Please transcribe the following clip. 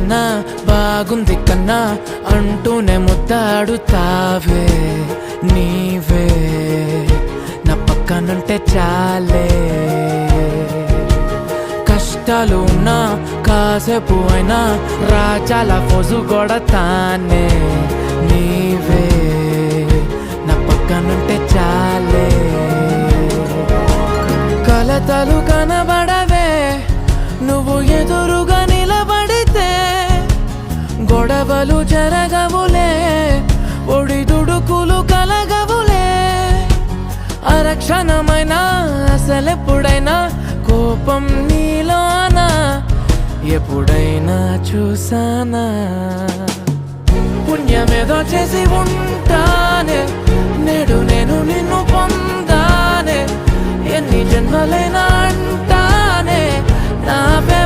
కన్నా బాగుంది కన్నా అంటూనే ముద్దాడుతావే నీవే నా పక్కనుంటే చాలే. కష్టాలు ఉన్నా కాసేపు అయినా రాజాల ఫోజు కొడతానే నీవే నా పక్కనుంటే చాలే. కలతలు కనబడవే నువ్వు ఎదురుగా నిలబడితే, గొడవలు జరగవులే ఒడిదుడుకులు కలగవులే. అరక్షణమైనా అసలెప్పుడైనా కోపం నీలోనా ఎప్పుడైనా చూసానా? పుణ్యమేదో చేసి ఉంటానే నేడు నేను నిన్ను పొందానే. ఎన్ని జన్మలైనా